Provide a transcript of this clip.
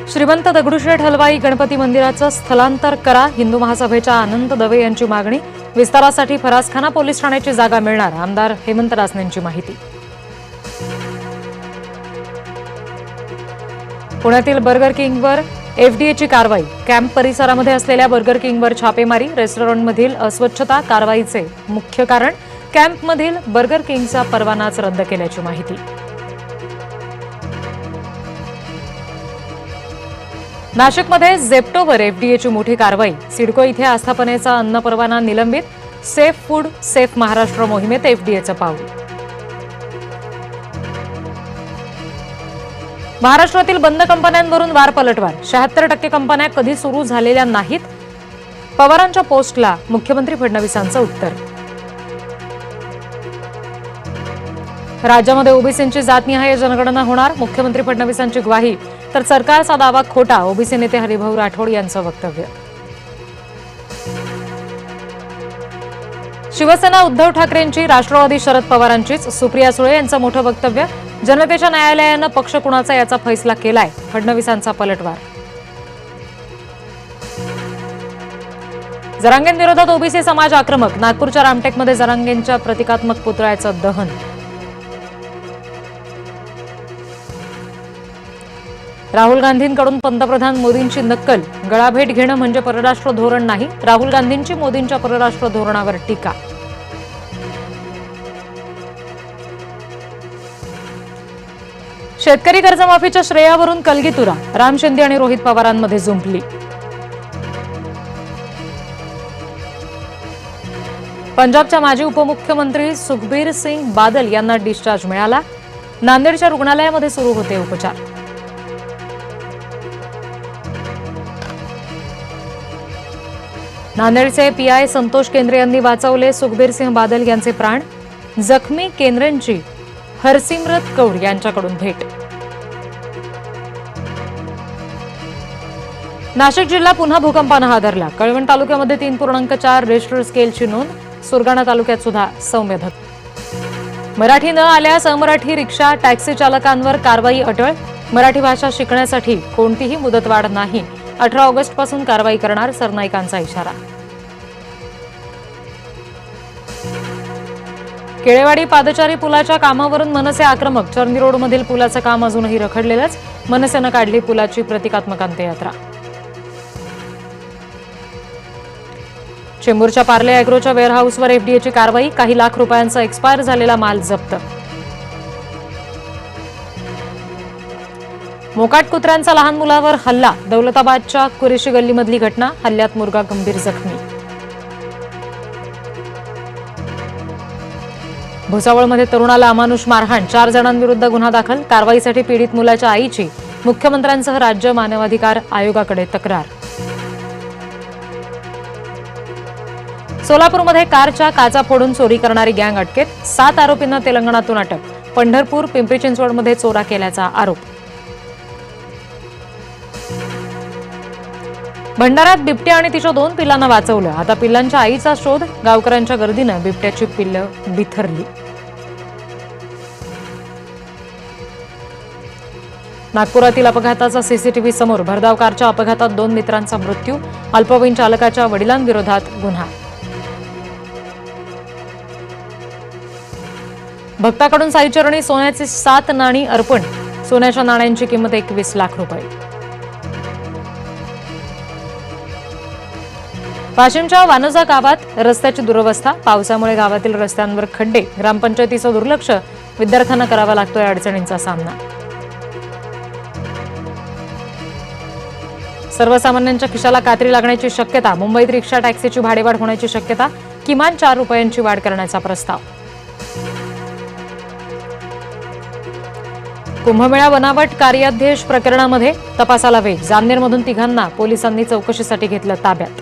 श्रीमंत दगडूशेठ हलवाई गणपती मंदिराचं स्थलांतर करा. हिंदू महासभेच्या अनंत दवे यांची मागणी. विस्तारासाठी फरासखाना पोलीस ठाण्याची जागा मिळणार. आमदार हेमंत रासनेंची माहिती. पुण्यातील बर्गर किंगवर एफडीएची कारवाई. कॅम्प परिसरामध्ये असलेल्या बर्गर किंगवर छापेमारी. रेस्टॉरंटमधील अस्वच्छता कारवाईचे मुख्य कारण. कॅम्पमधील बर्गर किंगचा परवानाच रद्द केल्याची माहिती. नाशिकमध्ये झेप्टोवर एफडीएची मोठी कारवाई. सिडको इथे आस्थापनेचा अन्न परवाना निलंबित. सेफ फूड सेफ महाराष्ट्र मोहिमेत एफडीएचं पाऊल. महाराष्ट्रातील बंद कंपन्यांवरून वार पलटवार. 76% कंपन्या कधी सुरू झालेल्या नाहीत. पवारांच्या पोस्टला मुख्यमंत्री फडणवीसांचं उत्तर. राज्यामध्ये ओबीसींची जातनिहाय जनगणना होणार. मुख्यमंत्री फडणवीसांची ग्वाही. तर सरकारचा दावा खोटा. ओबीसी नेते हरिभाऊ राठोड यांचं वक्तव्य. शिवसेना उद्धव ठाकरेंची, राष्ट्रवादी शरद पवारांचीच. सुप्रिया सुळे यांचं मोठं वक्तव्य. जनतेच्या न्यायालयानं पक्ष कुणाचा याचा फैसला केलाय. फडणवीसांचा पलटवार. जरांगेंविरोधात ओबीसी समाज आक्रमक. नागपूरच्या रामटेकमध्ये जरांगेंच्या प्रतिकात्मक पुतळ्याचं दहन. राहुल गांधींकडून पंतप्रधान मोदींची नक्कल. गळाभेट घेणं म्हणजे परराष्ट्र धोरण नाही. राहुल गांधींची मोदींच्या परराष्ट्र धोरणावर टीका. शेतकरी कर्जमाफीच्या श्रेयावरून कलगीतुरा. राम शिंदे आणि रोहित पवारांमध्ये जुंपली. पंजाबच्या माजी उपमुख्यमंत्री सुखबीर सिंग बादल यांना डिस्चार्ज मिळाला. नांदेडच्या रुग्णालयामध्ये सुरू होते उपचार. नांदेडचे पीआय संतोष केंद्रे यांनी वाचवले सुखबीर सिंह बादल यांचे प्राण. जखमी केंद्रेंची हरसिमरत कौर यांच्याकडून भेट. नाशिक जिल्हा पुन्हा भूकंपानं हादरला. कळवण तालुक्यामध्ये 3.4 रिश्टर स्केलची नोंद. सुरगाणा तालुक्यात सुद्धा सौम्य धक्का. मराठी न आल्यास अमराठी रिक्षा टॅक्सी चालकांवर कारवाई अटळ. मराठी भाषा शिकण्यासाठी कोणतीही मुदतवाढ नाही. 18 ऑगस्टपासून कारवाई करणार. सरनाईकांचा इशारा. केळेवाडी पादचारी पुलाच्या कामावरून मनसे आक्रमक. चर्नी रोडमधील पुलाचं काम अजूनही रखडलेलंच. मनसेनं काढली पुलाची प्रतिकात्मक अंत्ययात्रा. चेंबूरच्या पार्ले अॅग्रोच्या वेअरहाऊसवर एफडीएची कारवाई. काही लाख रुपयांचा एक्सपायर झालेला माल जप्त. मोकाट कुत्र्यांचा लहान मुलावर हल्ला. दौलताबादच्या कुरेशी गल्लीमधली घटना. हल्ल्यात मुलगा गंभीर जखमी. भुसावळमध्ये तरुणाला अमानुष मारहाण. 4 जणांविरुद्ध गुन्हा दाखल. कारवाईसाठी पीडित मुलाच्या आईची मुख्यमंत्र्यांसह राज्य मानवाधिकार आयोगाकडे तक्रार. सोलापूरमध्ये कारच्या काचा फोडून चोरी करणारी गँग अटकेत. 7 आरोपींना तेलंगणातून अटक. पंढरपूर पिंपरी चिंचवडमध्ये चोऱ्या केल्याचा आरोप. भंडाऱ्यात बिबट्या आणि तिच्या 2 पिल्लांना वाचवलं. आता पिल्लांच्या आईचा शोध. गावकऱ्यांच्या गर्दीनं बिबट्याची पिल्लं बिथरली. नागपुरातील अपघाताचा सीसीटीव्ही समोर. भरधाव कारच्या अपघातात 2 मित्रांचा मृत्यू. अल्पवयीन चालकाच्या वडिलांविरोधात गुन्हा. भक्ताकडून साईचरणी सोन्याची 7 नाणी अर्पण. सोन्याच्या नाण्यांची किंमत 21 लाख रुपये. वाशिमच्या वानोजा गावात रस्त्याची दुरवस्था. पावसामुळे गावातील रस्त्यांवर खड्डे. ग्रामपंचायतीचं दुर्लक्ष. विद्यार्थ्यांना करावा लागतोय अडचणींचा सामना. सर्वसामान्यांच्या खिशाला कात्री लागण्याची शक्यता. मुंबईत रिक्षा टॅक्सीची भाडेवाढ होण्याची शक्यता. किमान 4 रुपयांची वाढ करण्याचा प्रस्ताव. कुंभमेळा बनावट कार्याध्यक्ष प्रकरणामध्ये तपासाला वेग. जामनेरमधून 3 पोलिसांनी चौकशीसाठी घेतलं ताब्यात.